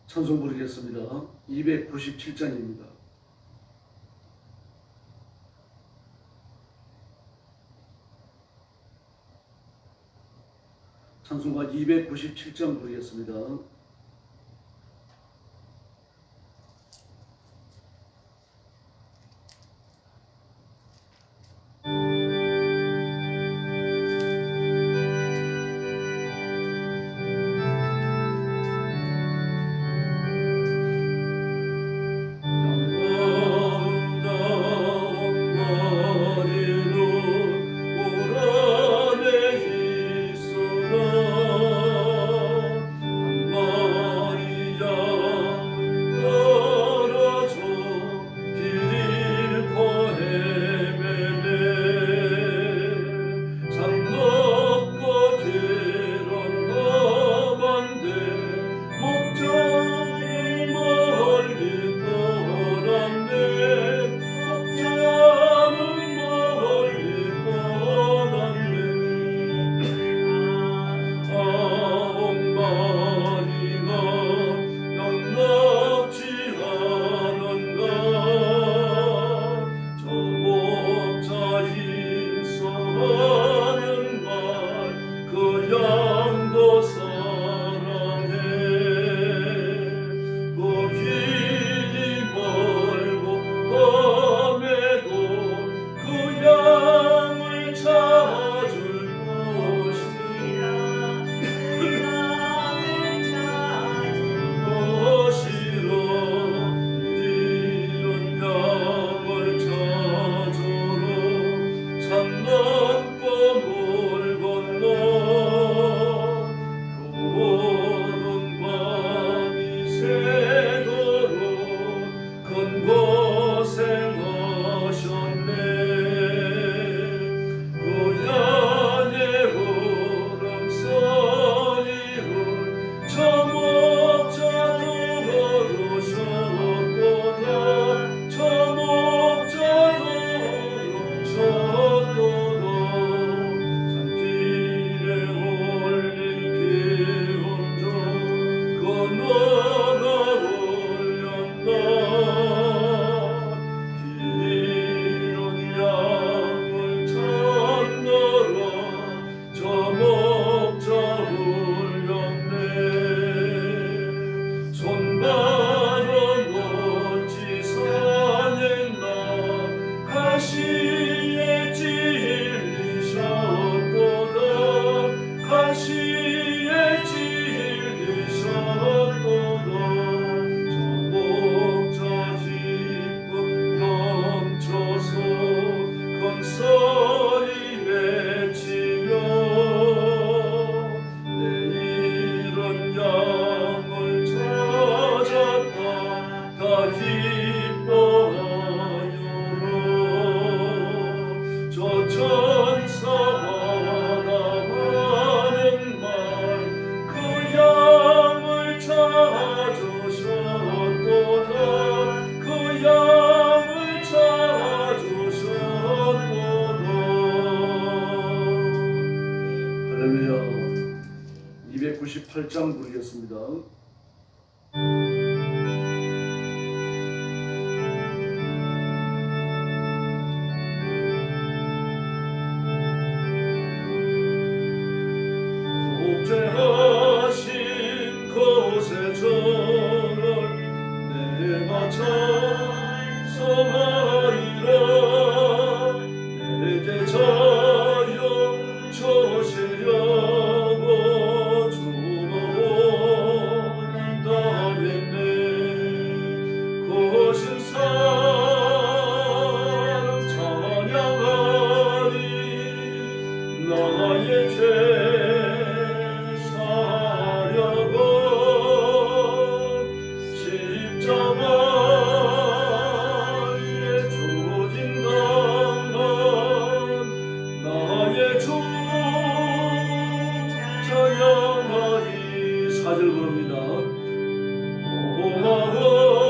찬송 부르겠습니다. 297장입니다. 찬송가 297장 부르겠습니다. 할렐루야. 298장 부르겠습니다. 속죄하신 것에 저를 내가 찬송하리라. 내게 자영 저시려고 주문하겠네. 거신 사랑 찬양하리. 나의 죄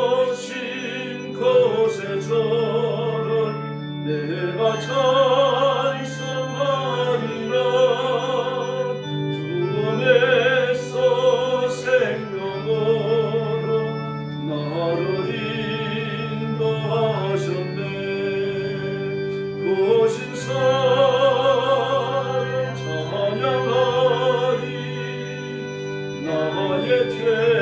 고마우신 것에 저를 내가 찬송하리라. 주님께서 생명으로 오신 사랑 찬양하리 나의 대사하려고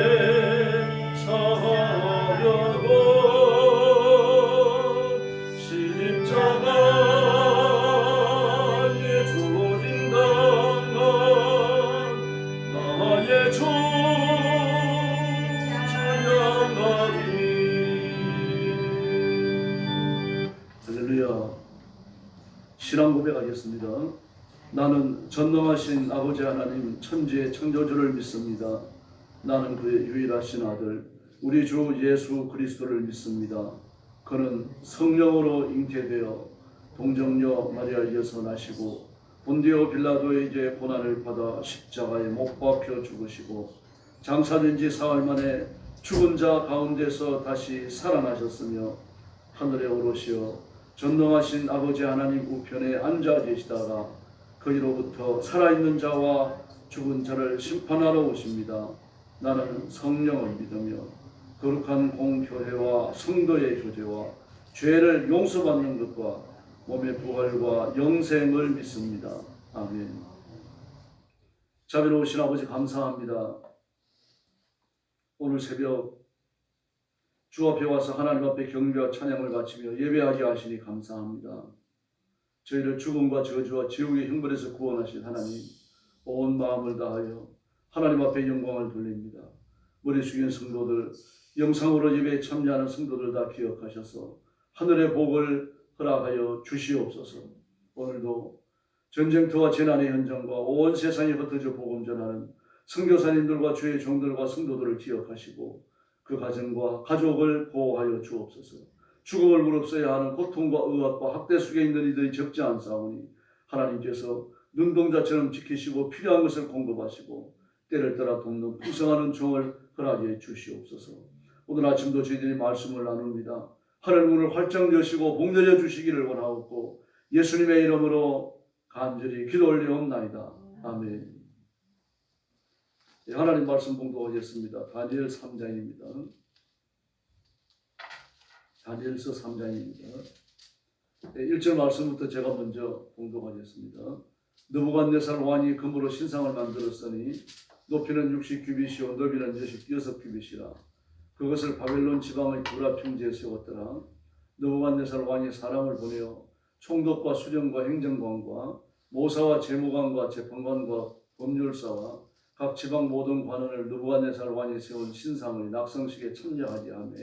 십자가에 조린 당한 나의 주 찬양하리. 할렐루야. 신앙 고백하겠습니다. 나는 전능하신 아버지 하나님 천지의 창조주를 믿습니다. 나는 그의 유일하신 아들 우리 주 예수 그리스도를 믿습니다. 그는 성령으로 잉태되어 동정녀 마리아에게서 나시고 본디오 빌라도에게 고난을 받아 십자가에 못 박혀 죽으시고 장사된 지 사흘 만에 죽은 자 가운데서 다시 살아나셨으며 하늘에 오르시어 전능하신 아버지 하나님 우편에 앉아 계시다가 거기로부터 살아있는 자와 죽은 자를 심판하러 오십니다. 나는 성령을 믿으며 거룩한 공교회와 성도의 교제와 죄를 용서받는 것과 몸의 부활과 영생을 믿습니다. 아멘. 자비로우신 아버지 감사합니다. 오늘 새벽 주 앞에 와서 하나님 앞에 경배와 찬양을 바치며 예배하게 하시니 감사합니다. 저희를 죽음과 저주와 지옥의 형벌에서 구원하신 하나님, 온 마음을 다하여 하나님 앞에 영광을 돌립니다. 머리 숙인 성도들, 영상으로 예배에 참여하는 성도들 다 기억하셔서 하늘의 복을 허락하여 주시옵소서. 오늘도 전쟁터와 재난의 현장과 온 세상에 흩어져 복음 전하는 선교사님들과 주의 종들과 성도들을 기억하시고 그 가정과 가족을 보호하여 주옵소서. 죽음을 무릅써야 하는 고통과 의학과 학대 속에 있는 이들이 적지 않사오니 하나님께서 눈동자처럼 지키시고 필요한 것을 공급하시고 때를 따라 돕는 풍성하는 종을 허락해 주시옵소서. 오늘 아침도 저희들이 말씀을 나눕니다. 하늘 문을 활짝 여시고 복 내려 주시기를 원하옵고 예수님의 이름으로 간절히 기도 올리옵나이다. 아멘. 하나님 말씀 봉독하겠습니다. 다니엘 3장입니다. 다니엘서 3장입니다. 1절 말씀부터 제가 먼저 봉독하겠습니다. 느부갓네살 왕이 금으로 신상을 만들었으니 높이는 60규빗이요 너비는 6규빗이라. 그것을 바벨론 지방의 구라 평지에 세웠더라. 느부갓네살 왕이 사람을 보내어 총독과 수령과 행정관과 모사와 재무관과 재판관과 법률사와 각 지방 모든 관원을 느부갓네살 왕이 세운 신상의 낙성식에 참여하게 하며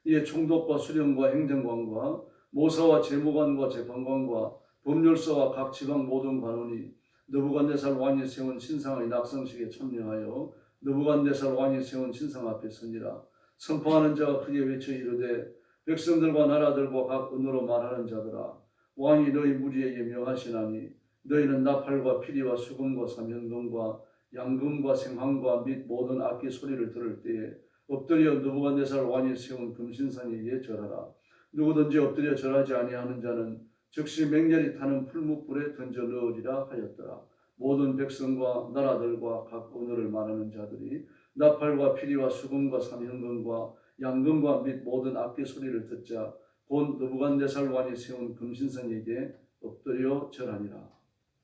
이에 총독과 수령과 행정관과 모사와 재무관과 재판관과 법률사와 각 지방 모든 관원이 느부갓네살 왕이 세운 신상의 낙성식에 참여하여 느부갓네살 왕이 세운 신상 앞에 서니라. 선포하는 자가 크게 외쳐 이르되 백성들과 나라들과 각 언어로 말하는 자들아 왕이 너희 무리에게 명하시나니 너희는 나팔과 피리와 수금과 사면금과 양금과 생황과 및 모든 악기 소리를 들을 때에 엎드려 느부갓네살 왕이 세운 금신상에게 절하라. 누구든지 엎드려 절하지 아니하는 자는 즉시 맹렬히 타는 풀무불에 던져 넣으리라 하였더라. 모든 백성과 나라들과 각 언어를 말하는 자들이 나팔과 피리와 수금과 삼현금과 양금과 및 모든 악기 소리를 듣자 곧 느부갓네살 왕이 세운 금신상에게 엎드려 절하니라.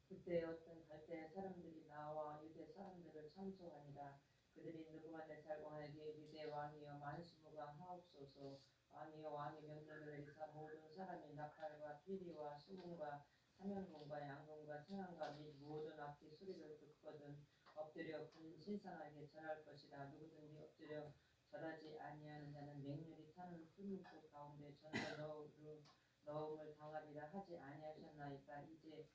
그때 어떤 갈대 사람들이 나와 유대 사람들을 참소하니라. 그들이 느부갓네살 왕에게 유대 왕이여 만수무강 하옵소서. 왕이여 왕이 명령을 내리사 모든 사람이 나팔과 피리와 수금과 사면금과 양금과 생황과 및 모든 악기 소리를 듣거든 엎드려 금 신상에게 절할 것이라. 누구든지 엎드려 절하지 아니하는 자는 맹렬히 타는 풀무불 가운데 전혀 넣음을 당하리라 하지 아니하셨나이까. 이제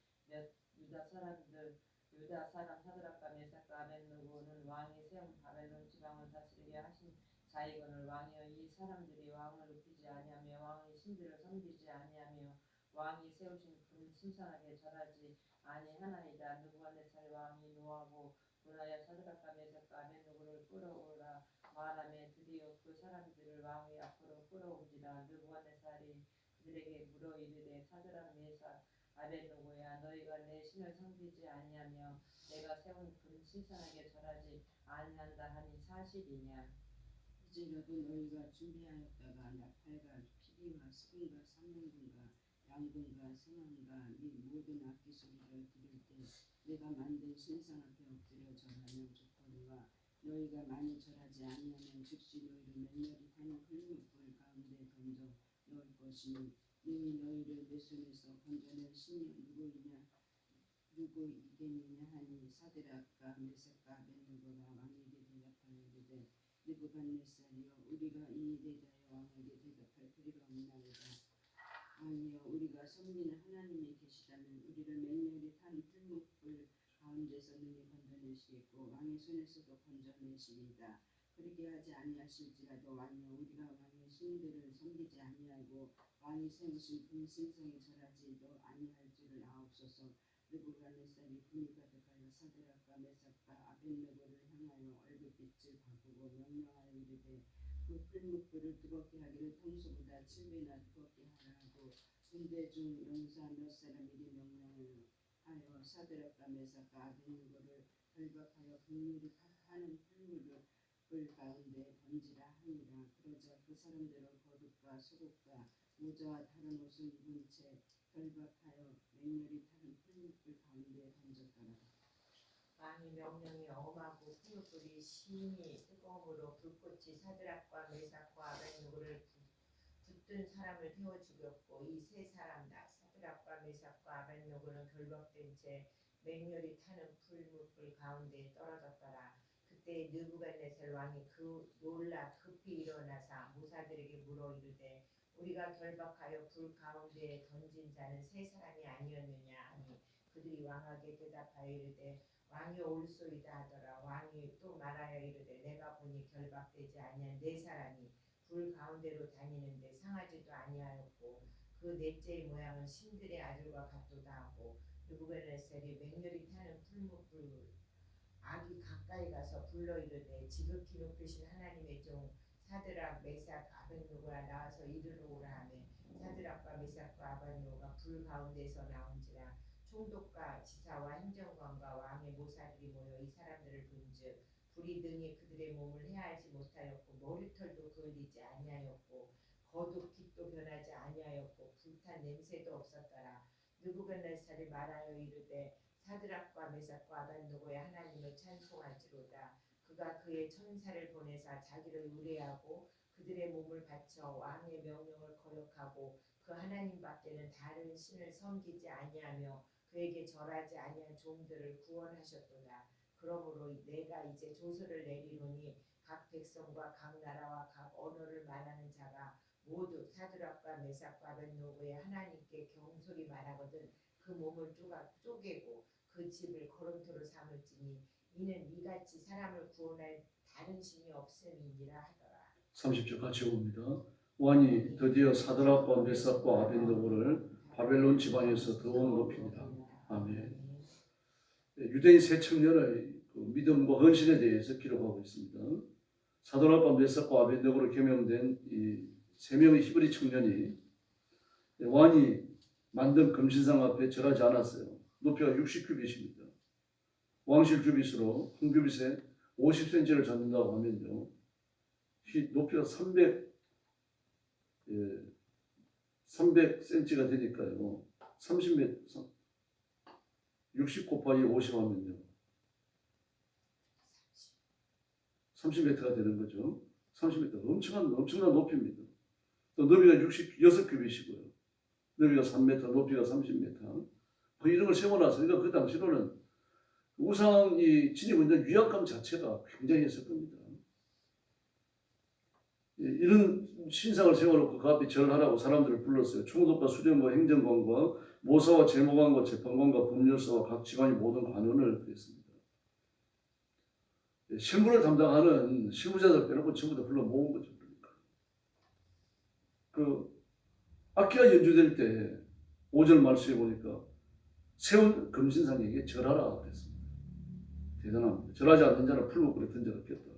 유다 사람 사드락과 메삭과 아벳느고는 왕이 세운 바벨론 지방을 다스리게 하신 자이거늘 왕이여 이 사람들이 왕을 높이지 아니하며 왕의 신들을 섬기지 아니하며 왕이 세우신 금 신상에게 절하지 아니하나이다. 느부갓네살 왕이 노하고 분하여 사드락과 메삭과 아벳느고를 끌어오라 말하며 드디어 그 사람들을 왕의 앞으로 끌어온지라. 느부갓네살이 그들에게 물어 이르되 사드락 메삭 아벳느고야 너희가 내 신을 섬기지 아니하며 내가 세운 금 신상에게 절하지 아니한다 하니 사실이냐. 이제라도 너희가 준비하였다가 나팔과 피리와 수금과 삼면금과 방금과 성함과 네 모든 악기 소리를 들을 때 내가 만든 신상 앞에 엎드려 절하며 족하노라. 너희가 많이 절하지 아니하면 즉시 너희를 맹렬히 타는 풀무불 가운데 던져 넣을 것이니 능히 너희를 내 손에서 건져낼 신이 누구이겠느냐 하니 사드락과 메삭과 아벳느고가 왕에게 대답하여 이르되 느부갓네살이여 우리가 이 일에 대하여 왕에게 대답할 필요가 없나이다. 아니요 우리가 섬기는 하나님이 계시다면 우리를 맹렬히 탄 풀무불 가운데서 능히 건져내시겠고 왕의 손에서도 건져내시리이다. 그렇게 하지 아니하실지라도 아니요 우리가 왕의 신들을 섬기지 아니하고 왕이 세우신 금신상에 절하지도 아니할 줄을 아옵소서. 느부갓네살이 분이 가득하여 사드락과 메삭과 아벳느고를 향하여 얼굴빛을 바꾸고 명령하여 이르되 그 풀무불을 뜨겁게 하기를 평소보다 7배나 뜨겁게 하라 하고 군대 중 용사 몇 사람 이리 명령하여 사드락과 메삭과 아벳느고를 결박하여 극률이 타는 풀무불 가운데 던지라 하니라. 그러자 그 사람들은 겉옷과 속옷과 모자와 다른 옷을 입은 채 결박하여 맹렬히 타는 풀무불 가운데 던졌더라. 왕의 명령이 엄하고 풀무불이 심히 뜨거움으로 불꽃이 사드락과 메삭과 아벳느고를 붙든 사람을 태워 죽였고 이 세 사람 다 사드락과 메삭과 아벳느고는 결박된 채 맹렬히 타는 풀무불 가운데 떨어졌더라. 그때 느부갓네살 왕이 놀라 급히 일어나사 모사들에게 물어 이르되 우리가 결박하여 불 가운데에 던진 자는 세 사람이 아니었느냐 하니 그들이 왕에게 대답하여 이르되 왕이 올소이다 하더라. 왕이 또 말하여 이르되 내가 보니 결박되지 아니한 네 사람이 불 가운데로 다니는데 상하지도 아니하였고 그 넷째의 모양은 신들의 아들과 같도다 하고 느부갓네살이 맹렬히 타는 풀무불 악이 가까이 가서 불러 이르되 지극히 높으신 하나님의 종 사드락 메삭 아벳느고가 나와서 이리로 오라 하며 사드락과 메삭과 아벳느고가 불 가운데서 나온지라. 총독과 지사와 행정관과 왕의 모사들이 모여 이 사람들을 본즉 불이 능히 그들의 몸을 해하지 못하였고 머리털도 그을리지 아니하였고 겉옷 빛도 변하지 아니하였고 불탄 냄새도 없었더라. 느부갓네살이 말하여 이르되 사드락과 메삭과 아벳느고의 하나님을 찬송할지로다. 그가 그의 천사를 보내사 자기를 의뢰하고 그들의 몸을 바쳐 왕의 명령을 거역하고 그 하나님 밖에는 다른 신을 섬기지 아니하며 그에게 절하지 아니한 종들을 구원하셨도다. 그러므로 내가 이제 조서를 내리노니 각 백성과 각 나라와 각 언어를 말하는 자가 모두 사드락과 메삭과 아벳느고의 하나님께 경솔히 말하거든 그 몸을 쪼개고 그 집을 거름토로 삼을지니 이는 이같이 사람을 구원할 다른 신이 없음이니라 하더라. 30절 같이 봅니다. 왕이 드디어 사드락과 메삭과 아벳느고를 바벨론 지방에서 더욱 높입니다. 아멘. 유대인 세 청년의 믿음과 헌신에 대해서 기록하고 있습니다. 사드락과 메삭과 아벳느고로 개명된 이 세 명의 히브리 청년이 왕이 만든 금신상 앞에 절하지 않았어요. 높이가 60규빗입니다. 왕실 규빗으로 한 규빗에 50cm를 잡는다고 하면요, 높이가 300cm가 되니까요, 30m, 60 곱하기 50 하면요, 30m가 되는 거죠. 30m, 엄청난 높이입니다. 또 너비가 66규빗이고요. 너비가 3m, 높이가 30m. 이런 걸 세워놨으니까 그 당시로는 우상이 지니고 있는 위압감 자체가 굉장했을 겁니다. 이런 신상을 세워놓고 그 앞에 절하라고 사람들을 불렀어요. 총독과 수령과 행정관과 모사와 재무관과 재판관과 법률사와 각 지방의 모든 관원을 그랬습니다. 실무를 담당하는 실무자들 빼놓고 전부 다 불러 모은 거죠. 그 악기가 연주될 때 5절 말씀에 보니까 세운 금신상에게 절하라 그랬습니다. 대단합니다. 절하지 않는 자는 풀무불에 던져놓겠다.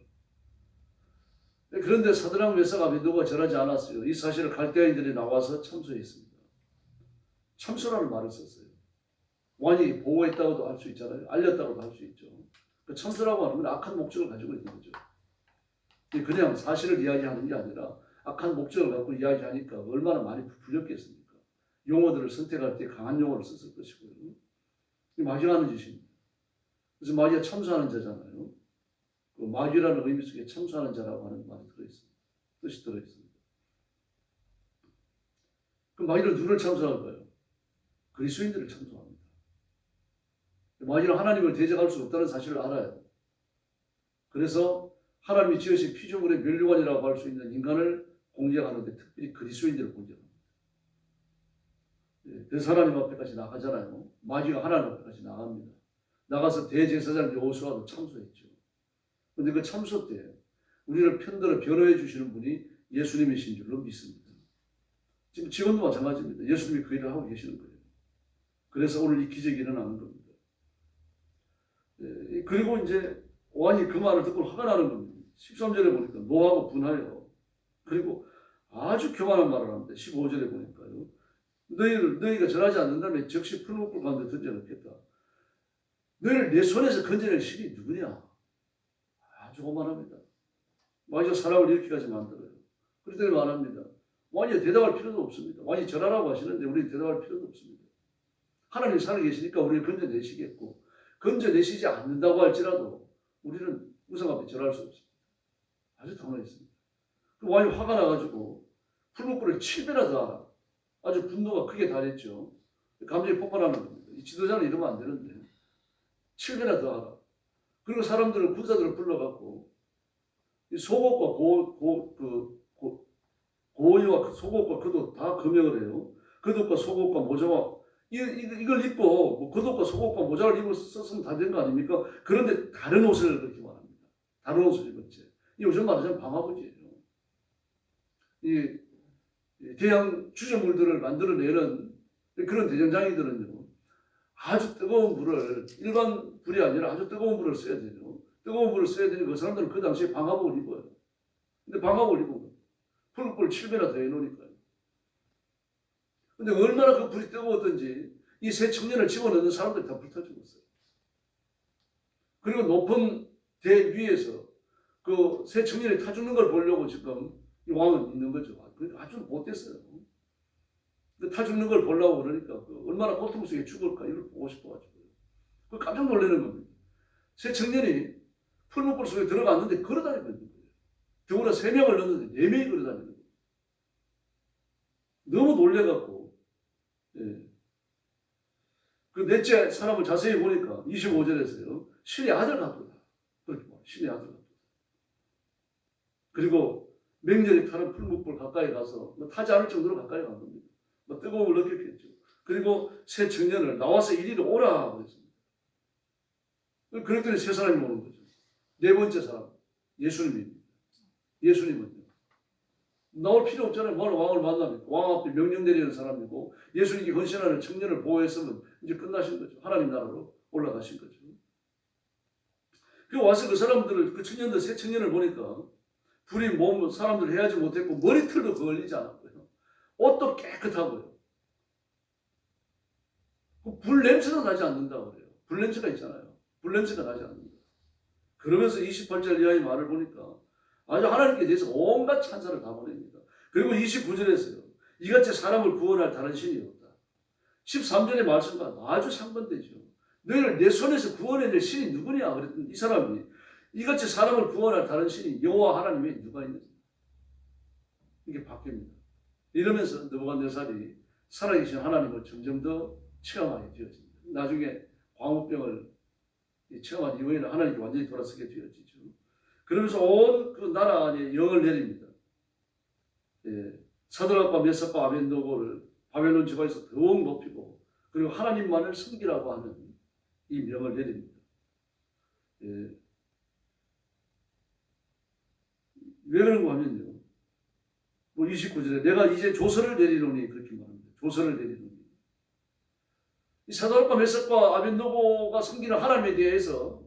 그런데 사드락 메삭 아벳느고가 절하지 않았어요. 이 사실을 갈대아인들이 나와서 참소했습니다. 참소라는 말을 썼어요. 왕이 보호했다고도 할 수 있잖아요. 알렸다고도 할 수 있죠. 그 참소라고 하는 건 악한 목적을 가지고 있는 거죠. 그냥 사실을 이야기하는 게 아니라 악한 목적을 갖고 이야기하니까 얼마나 많이 불렸겠습니까? 용어들을 선택할 때 강한 용어를 썼을 것이고요. 이 마귀가 하는 짓입니다. 그래서 마귀가 참수하는 자잖아요. 그 마귀라는 의미 속에 참수하는 자라고 하는 말이 들어있습니다. 뜻이 들어있습니다. 그 마귀는 누구를 참수할까요? 그리스도인들을 참수합니다. 마귀는 하나님을 대적할 수 없다는 사실을 알아요. 그래서 하나님이 지으신 피조물의 멸류관이라고 할 수 있는 인간을 공격하는데 특별히 그리스도인들을 공격합니다. 그래서 하나님 앞에까지 나가잖아요. 마귀가 하나님 앞에까지 나갑니다. 나가서 대제사장 여호수아도 참수했죠. 그런데 그 참수 때 우리를 편들어 변호해 주시는 분이 예수님이신 줄로 믿습니다. 지금도 마찬가지입니다. 예수님이 그 일을 하고 계시는 거예요. 그래서 오늘 이 기적이 일어나는 겁니다. 그리고 이제 왕이 그 말을 듣고 화가 나는 겁니다. 13절에 보니까 노하고 분하여. 그리고 아주 교만한 말을 합니다. 15절에 보니까요. 너희가 절하지 않는다면 즉시 풀목불 가운데 던져놓겠다. 너희를 내 손에서 건져낼 신이 누구냐? 아주 오만합니다. 마귀가 사람을 이렇게까지 만들어요. 그랬더니 말합니다. 왕이 대답할 필요도 없습니다. 왕이 절하라고 하시는데 우리는 대답할 필요도 없습니다. 하나님 살아계시니까 우리를 건져내시겠고 건져내시지 않는다고 할지라도 우리는 우상 앞에 절할 수 없습니다. 아주 당황했습니다. 그 왕이 화가 나가지고 풀목불을 7배나 더 하라. 아주 분노가 크게 달했죠. 감정이 폭발하는 겁니다. 이 지도자는 이러면 안 되는데 7배나 더 하라. 그리고 사람들을 군사들을 불러갖고 이 속옷과 고의와 속옷과 겉옷 다 금형을 해요. 겉옷과 속옷과 모자와 이걸 입고 뭐 겉옷과 속옷과 모자를 입고 썼으면 다 된 거 아닙니까? 그런데 다른 옷을 그렇게 말합니다. 다른 옷을 입었지. 이 요즘 말하자면 방화복이에요. 이 대양 주저물들을 만들어내는 그런 대전장이들은요. 아주 뜨거운 불을 일반 불이 아니라 아주 뜨거운 불을 써야 돼요. 뜨거운 불을 써야 되니 그 사람들은 그 당시에 방화복을 입어요. 근데 방화복을 입고 풀불 7배나 더 해놓으니까요. 근데 얼마나 그 불이 뜨거웠던지 이 세 청년을 집어넣는 사람들이 다 불타 죽었어요. 그리고 높은 대 위에서 그 세 청년이 타 죽는 걸 보려고 지금 이 왕은 있는 거죠. 아주 못됐어요. 타 죽는 걸 보려고 그러니까 얼마나 고통 속에 죽을까 이걸 보고 싶어가지고 그 깜짝 놀라는 겁니다. 세 청년이 풀목불 속에 들어갔는데 걸어다니고 있는 거예요. 더구나 3명을 넣는데 4명이 걸어다니는 거예요. 너무 놀래갖고 그 넷째 사람을 자세히 보니까 25절에서요. 신의 아들 같도다. 그렇게 말 신의 아들 같도다. 그리고 맹렬히 타는 풀목불 가까이 가서 타지 않을 정도로 가까이 간 겁니다. 뜨거움을 느꼈겠죠. 그리고 세 청년을 나와서 이리로 오라 그랬습니다. 그랬더니 세 사람이 오는 거죠. 네 번째 사람 예수님입니다. 예수님은요. 나올 필요 없잖아요. 뭘 왕을 만납니까? 왕 앞에 명령 내리는 사람이고 예수님께 헌신하는 청년을 보호했으면 이제 끝나신 거죠. 하나님 나라로 올라가신 거죠. 그 와서 그 사람들을 그 청년들 세 청년을 보니까 불이 몸 사람들 해하지 못했고 머리털도 걸리지 않았고요. 옷도 깨끗하고요. 불 냄새도 나지 않는다고 그래요. 불 냄새가 있잖아요. 불 냄새가 나지 않는다. 그러면서 28절 이하의 말을 보니까 아주 하나님께 대해서 온갖 찬사를 다 보냅니다. 그리고 29절에서요. 이같이 사람을 구원할 다른 신이 없다. 13절의 말씀과 아주 상반되죠. 너희를 내 손에서 구원해낼 신이 누구냐? 그랬더니 이 사람이 이같이 사람을 구원할 다른 신이 여호와 하나님 외에 누가 있느냐? 이게 바뀝니다. 이러면서 느부갓네살이 살아계신 하나님을 점점 더 체험하게 되어집니다. 나중에 광우병을 체험한 이후에는 하나님께 완전히 돌아서게 되어지죠. 그러면서 온 그 나라 안에 영을 내립니다. 사드락과 메삭과 아벤노고를 바벨론 지방에서 더욱 높이고 그리고 하나님만을 섬기라고 하는 이 명을 내립니다. 왜 그런가 하면요. 뭐 29절에 내가 이제 조서를 내리노니 그렇게 말합니다. 조서를 내리노니. 이 사드락과 메삭과 아벤노고가 섬기는 하나님에 대해서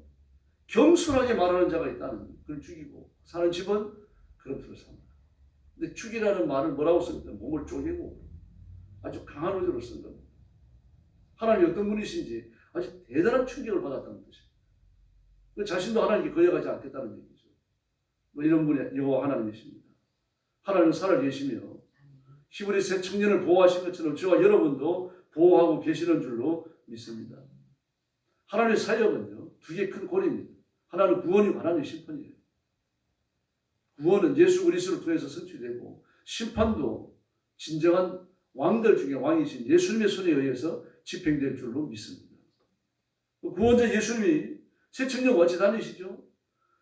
겸손하게 말하는 자가 있다는 그걸 죽이고 사는 집은 그렇도록 삽니다. 근데 죽이라는 말을 뭐라고 씁니까? 몸을 쪼개고 아주 강한 어조로 쓴 겁니다. 하나님이 어떤 분이신지 아주 대단한 충격을 받았다는 것입니다. 자신도 하나님께 거역하지 않겠다는 얘기죠. 뭐 이런 분이 여호와 하나님이십니다. 하나님은 살아계시며 히브리 새 청년을 보호하신 것처럼 저와 여러분도 보호하고 계시는 줄로 믿습니다. 하나님의 사역은요, 두 개 큰 고리입니다. 하나는 구원이고 하나는 심판이에요. 구원은 예수 그리스도를 통해서 성취되고 심판도 진정한 왕들 중에 왕이신 예수님의 손에 의해서 집행될 줄로 믿습니다. 구원자 예수님이 새 청년 같이 다니시죠.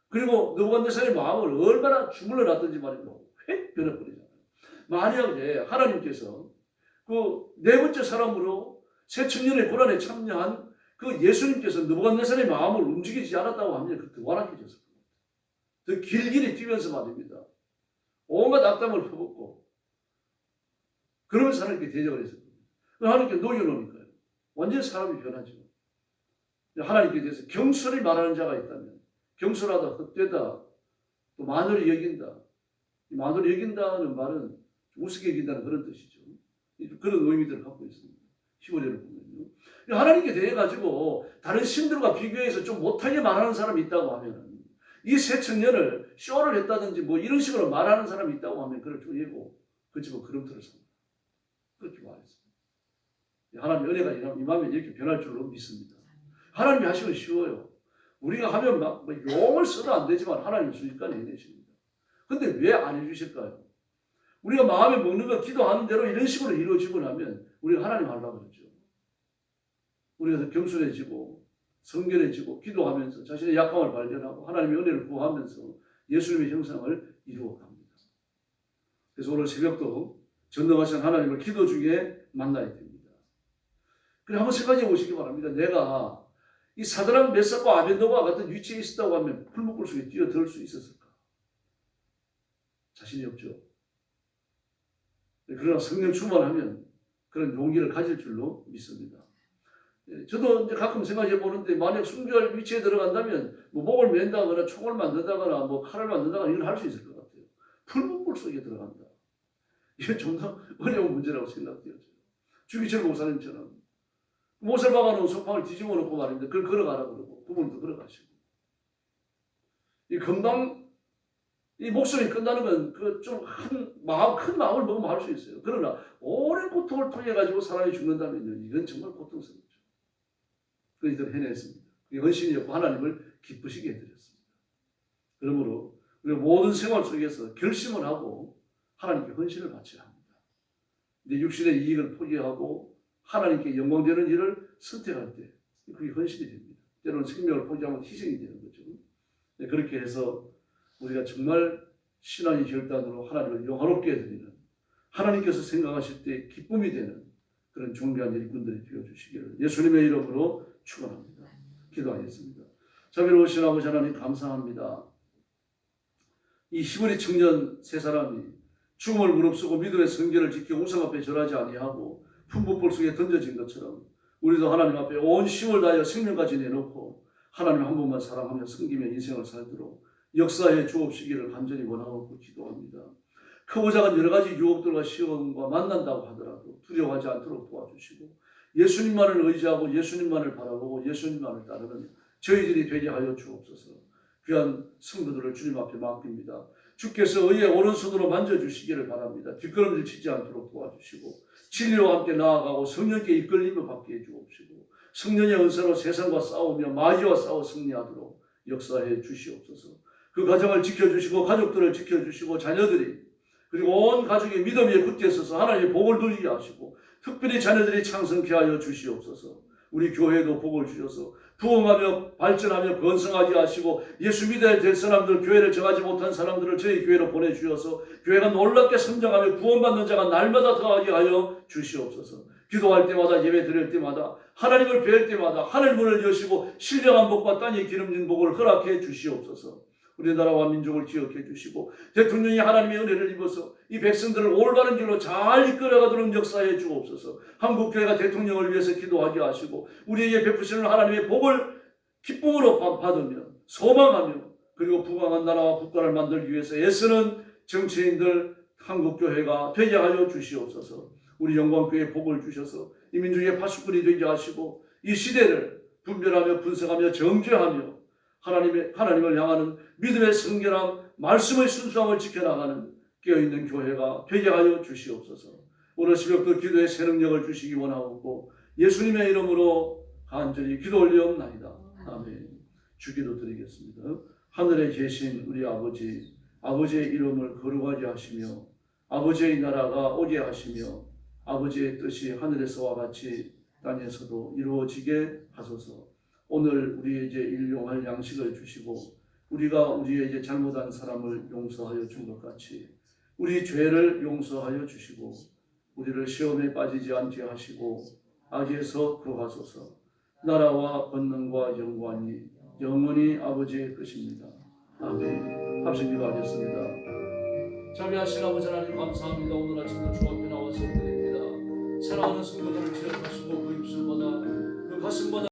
그리고 느부갓네살의 마음을 얼마나 주물러 놨던지 말입니다. 획 변해버리잖아요. 만약에 하나님께서 그 네 번째 사람으로 새 청년의 고난에 참여한 그 예수님께서 느부갓네살의 마음을 움직이지 않았다고 하면 그 더 완악해졌을 겁니다. 더 길길이 뛰면서 말입니다. 온갖 악담을 퍼붓고 그러면서 하나님께 대적을 했을 겁니다. 하나님께 녹여놓으니까요. 완전히 사람이 변하죠. 하나님께 대해서 경솔히 말하는 자가 있다면 경솔하다, 헛되다, 또 만으로 여긴다. 만으로 여긴다는 말은 우습게 여긴다는 그런 뜻이죠. 그런 의미들을 갖고 있습니다. 히브리어를 보면요. 하나님께 대해 가지고 다른 신들과 비교해서 좀 못하게 말하는 사람이 있다고 하면 이 새 청년을 쇼를 했다든지 뭐 이런 식으로 말하는 사람이 있다고 하면 그걸 쪼개고 그 집은 그름틀을 삽니다. 그렇게 말했습니다. 하나님의 은혜가 임하면 이렇게 변할 줄로 믿습니다. 하나님이 하시면 쉬워요. 우리가 하면 막 용을 써도 안 되지만 하나님이 순식간에 해내십니다. 근데 왜 안 해주실까요? 우리가 마음에 먹는 거 기도하는 대로 이런 식으로 이루어지고 나면 우리가 하나님 하려고 그러죠. 우리가 더 겸손해지고 성결해지고 기도하면서 자신의 약함을 발견하고 하나님의 은혜를 구하면서 예수님의 형상을 이루어갑니다. 그래서 오늘 새벽도 전능하신 하나님을 기도 중에 만나야 됩니다. 그래 한번 생각해 보시기 바랍니다. 내가 이 사드락 메삭과 아벤노고와 같은 위치에 있었다고 하면 풀무불 속에 뛰어들 수 있었을까? 자신이 없죠. 그러나 성령 충만하면 그런 용기를 가질 줄로 믿습니다. 저도 이제 가끔 생각해 보는데 만약 순교할 위치에 들어간다면 뭐 목을 맨다거나 총을 만든다거나 뭐 칼을 만든다거나 이걸 할 수 있을 것 같아요. 풀무불 속에 들어간다. 이게 좀 더 어려운 문제라고 생각되어져요. 주기철 목사님처럼 못을 박아놓은 소팡을 뒤집어 놓고 말입니다. 그걸 걸어가라 그러고 그분도 걸어가시고 이 금방 이 목숨이 끝나는 건 그 좀 큰 마음을 먹으면 할 수 있어요. 그러나 오랜 고통을 통해 가지고 사람이 죽는다면요, 이건 정말 고통스럽죠. 그들을 해냈습니다. 그게 헌신이었고 하나님을 기쁘시게 해드렸습니다. 그러므로 우리가 모든 생활 속에서 결심을 하고 하나님께 헌신을 바쳐야 합니다. 내 육신의 이익을 포기하고 하나님께 영광되는 일을 선택할 때 그게 헌신이 됩니다. 때로는 생명을 포기하면 희생이 되는 거죠. 그렇게 해서 우리가 정말 신앙의 결단으로 하나님을 영화롭게 해드리는 하나님께서 생각하실 때 기쁨이 되는 그런 존귀한 일꾼들이 되어주시기를 예수님의 이름으로 축원합니다. 기도하겠습니다. 자비로우신 아버지 하나님 감사합니다. 이 히브리 청년 세 사람이 죽음을 무릅쓰고 믿음의 성결을 지켜 우상 앞에 절하지 아니하고 품부볼 속에 던져진 것처럼 우리도 하나님 앞에 온 힘을 다하여 생명까지 내놓고 하나님 한 분만 사랑하며 섬기며 인생을 살도록 역사에 주옵시기를 간절히 원하고 기도합니다. 크고 작은 여러 가지 유혹들과 시험과 만난다고 하더라도 두려워하지 않도록 도와주시고 예수님만을 의지하고 예수님만을 바라보고 예수님만을 따르는 저희들이 되게 하여 주옵소서. 귀한 성도들을 주님 앞에 맡깁니다. 주께서 의의 오른손으로 만져주시기를 바랍니다. 뒷걸음질 치지 않도록 도와주시고 진리와 함께 나아가고 성령께 이끌림을 받게 해주옵시고 성령의 은사로 세상과 싸우며 마귀와 싸워 승리하도록 역사해 주시옵소서. 그 가정을 지켜주시고 가족들을 지켜주시고 자녀들이 그리고 온 가족의 믿음 위에 굳게 서서 하나님의 복을 누리게 하시고 특별히 자녀들이 창성케 하여 주시옵소서. 우리 교회도 복을 주셔서 부흥하며 발전하며 번성하게 하시고 예수 믿어야 될 사람들, 교회를 정하지 못한 사람들을 저희 교회로 보내주셔서 교회가 놀랍게 성장하며 구원받는 자가 날마다 더하게 하여 주시옵소서. 기도할 때마다 예배 드릴 때마다 하나님을 뵐 때마다 하늘 문을 여시고 신령한 복과 땅에 기름진 복을 허락해 주시옵소서. 우리나라와 민족을 기억해 주시고 대통령이 하나님의 은혜를 입어서 이 백성들을 올바른 길로 잘 이끌어가도록 역사해 주옵소서. 한국교회가 대통령을 위해서 기도하게 하시고 우리에게 베푸시는 하나님의 복을 기쁨으로 받으며 소망하며 그리고 부강한 나라와 국가를 만들기 위해서 애쓰는 정치인들 한국교회가 되게 하여 주시옵소서. 우리 영광교회에 복을 주셔서 이 민족의 파수꾼이 되게 하시고 이 시대를 분별하며 분석하며 정죄하며 하나님을 향하는 믿음의 성결함, 말씀의 순수함을 지켜나가는 깨어있는 교회가 되게 하여 주시옵소서. 오늘 새벽도 기도의 새 능력을 주시기 원하옵고 예수님의 이름으로 간절히 기도 올리옵나이다. 아멘. 주기도 드리겠습니다. 하늘에 계신 우리 아버지, 아버지의 이름을 거룩하게 하시며 아버지의 나라가 오게 하시며 아버지의 뜻이 하늘에서와 같이 땅에서도 이루어지게 하소서. 오늘 우리에게 일용할 양식을 주시고 우리가 우리에게 잘못한 사람을 용서하여 준 것 같이 우리 죄를 용서하여 주시고 우리를 시험에 빠지지 않게 하시고 악에서 구하소서. 나라와 권능과 영광이 영원히 아버지의 것입니다. 아멘. 합심 기도하겠습니다. 자비하신 아버지 하나님 감사합니다. 오늘 아침도 주 앞에 나와서 드립니다. 사랑하는 성도들을 기억하시고 그 입술보다 그 가슴보다